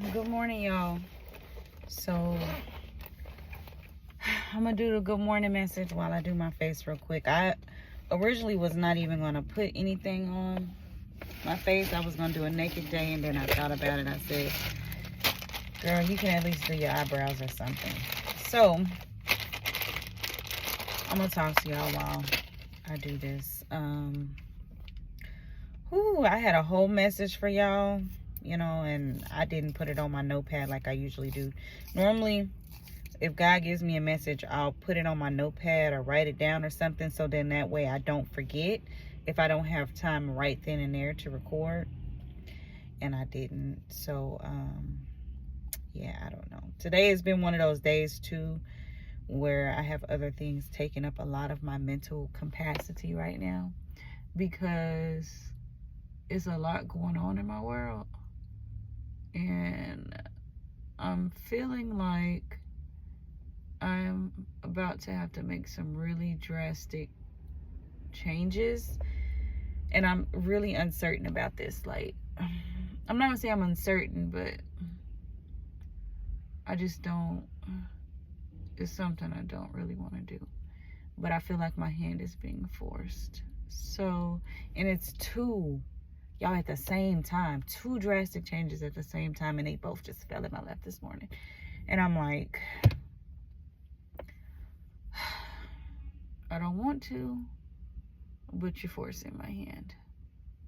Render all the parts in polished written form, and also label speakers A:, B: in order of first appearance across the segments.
A: Good morning, y'all. So, I'm gonna do the good morning message while I do my face real quick. I originally was not even gonna put anything on my face. I was gonna do a naked day, and then I thought about it. I said, girl, you can at least do your eyebrows or something. So, I'm gonna talk to y'all while I do this. I had a whole message for y'all, and I didn't put it on my notepad like I usually do. Normally, if God gives me a message, I'll put it on my notepad or write it down or something, so then that way I don't forget if I don't have time right then and there to record. And I didn't. So, yeah, I don't know. Today has been one of those days too where I have other things taking up a lot of my mental capacity right now, because it's a lot going on in my world. And I'm feeling like I'm about to have to make some really drastic changes, and I'm really uncertain about this. Like, I'm not gonna say I'm uncertain, but I just don't, it's something I don't really want to do, but I feel like my hand is being forced. So, and it's two, y'all, at the same time, two drastic changes at the same time, and they both just fell in my lap this morning. And I'm like, I don't want to, but you're forcing my hand,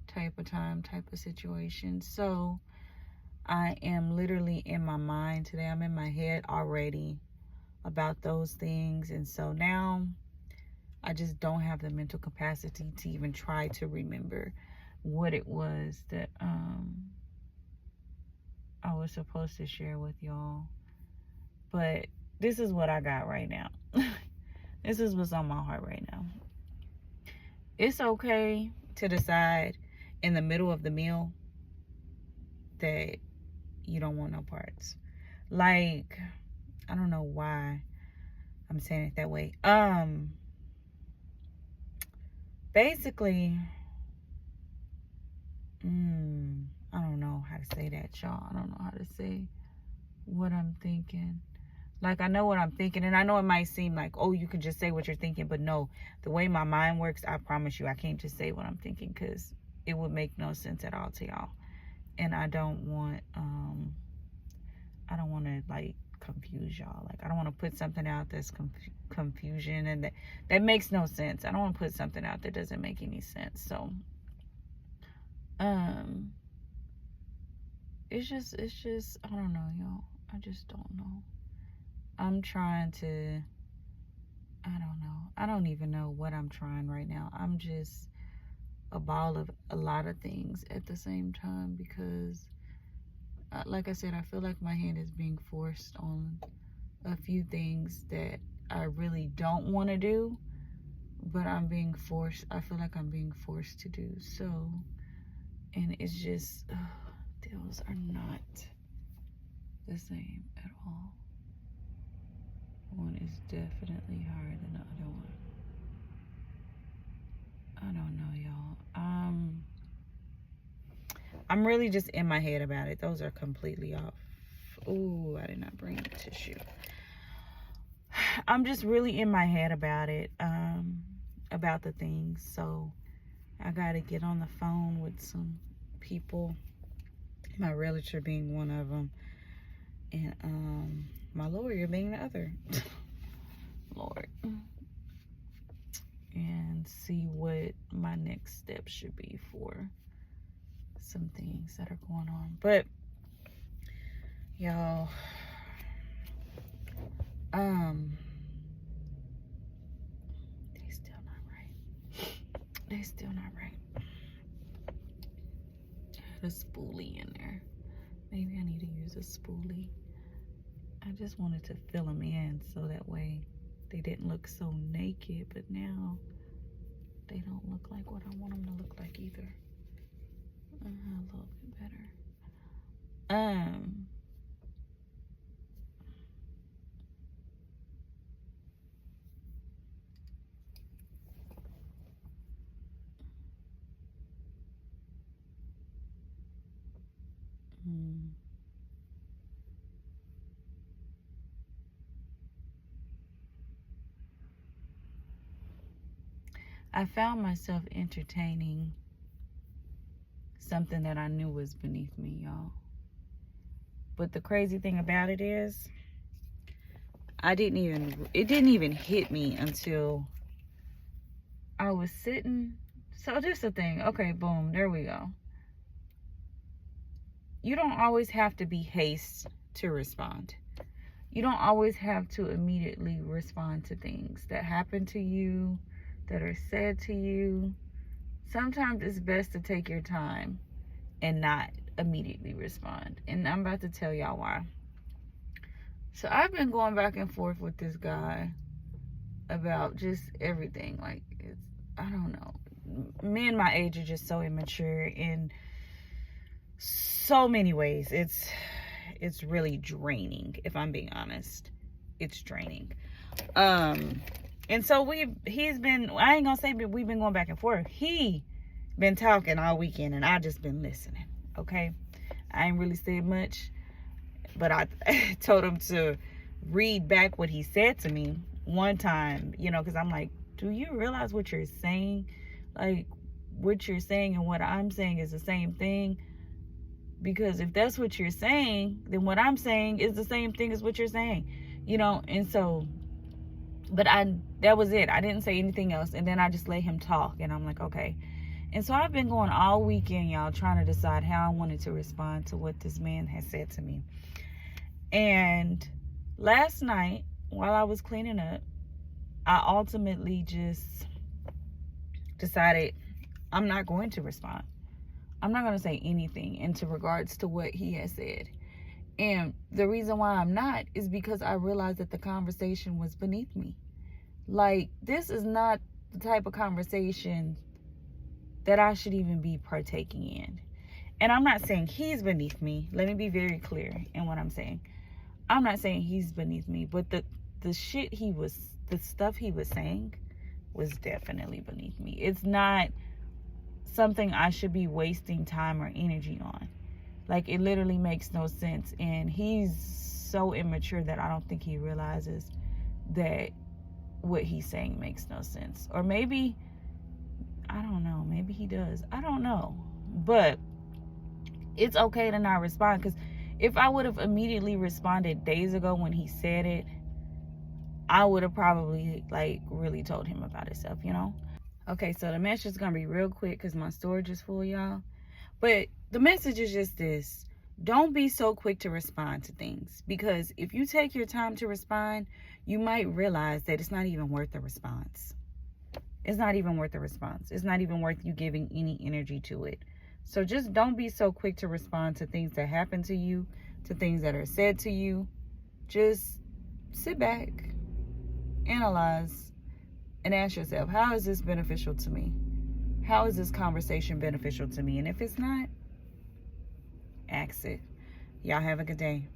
A: type of time, type of situation. So I am literally in my mind today. I'm in my head already about those things. And so now I just don't have the mental capacity to even try to remember what it was that I was supposed to share with y'all. But this is what I got right now. This is what's on my heart right now. It's okay to decide in the middle of the meal that you don't want no parts. Like, I don't know why I'm saying it that way. Basically, I don't know how to say that, y'all. I don't know how to say what I'm thinking. Like, I know what I'm thinking, and I know it might seem like, oh, you can just say what you're thinking, but no, the way my mind works, I promise you, I can't just say what I'm thinking, because it would make no sense at all to y'all. And I don't want to, like, confuse y'all. Like, I don't want to put something out that's confusion, and that makes no sense. I don't want to put something out that doesn't make any sense. So, it's just, I don't know, y'all. I just don't know. I'm trying to, I don't know. I don't even know what I'm trying right now. I'm just a ball of a lot of things at the same time, because, like I said, I feel like my hand is being forced on a few things that I really don't want to do, but I'm being forced. I feel like I'm being forced to do so. And it's just, those are not the same at all. One is definitely higher than the other one. I don't know, y'all. I'm really just in my head about it. Those are completely off. Ooh, I did not bring the tissue. I'm just really in my head about it, about the things. So I gotta get on the phone with some people, my realtor being one of them, and my lawyer being the other. Lord. And see what my next step should be for some things that are going on. But y'all, they still not right. They still not right. I had a spoolie in there. Maybe I need to use a spoolie. I just wanted to fill them in so that way they didn't look so naked, but now they don't look like what I want them to look like either. A little bit better. I found myself entertaining something that I knew was beneath me, y'all. But the crazy thing about it is, it didn't even hit me until I was sitting. So this is the thing. Okay, boom, there we go. You don't always have to be hasty to respond. You don't always have to immediately respond to things that happen to you, that are said to you. Sometimes it's best to take your time and not immediately respond. And I'm about to tell y'all why. So I've been going back and forth with this guy about just everything. Like, I don't know. Men my age are just so immature in so many ways. It's really draining, if I'm being honest. It's draining. And so he's been, I ain't gonna say we've been going back and forth. He been talking all weekend and I just been listening. Okay, I ain't really said much, but I told him to read back what he said to me one time, you know, because I'm like, do you realize what you're saying? Like, what you're saying and what I'm saying is the same thing. Because if that's what you're saying, then what I'm saying is the same thing as what you're saying, you know. And so, but that was it. I didn't say anything else. And then I just let him talk, and I'm like, okay. And so I've been going all weekend, y'all, trying to decide how I wanted to respond to what this man has said to me. And last night, while I was cleaning up, I ultimately just decided I'm not going to respond. I'm not going to say anything into regards to what he has said. And the reason why I'm not is because I realized that the conversation was beneath me. Like, this is not the type of conversation that I should even be partaking in. And I'm not saying he's beneath me. Let me be very clear in what I'm saying. I'm not saying he's beneath me, but the stuff he was saying was definitely beneath me. It's not something I should be wasting time or energy on. Like, it literally makes no sense. And he's so immature that I don't think he realizes that what he's saying makes no sense. Or maybe, I don't know, maybe he does. I don't know. But it's okay to not respond, because if I would have immediately responded days ago when he said it, I would have probably, like, really told him about himself, you know? Okay, so the message is going to be real quick because my storage is full, y'all. But the message is just this. Don't be so quick to respond to things, because if you take your time to respond, you might realize that it's not even worth the response. It's not even worth the response. It's not even worth you giving any energy to it. So just don't be so quick to respond to things that happen to you, to things that are said to you. Just sit back, analyze, and ask yourself, how is this beneficial to me? How is this conversation beneficial to me? And if it's not, ask it. Y'all have a good day.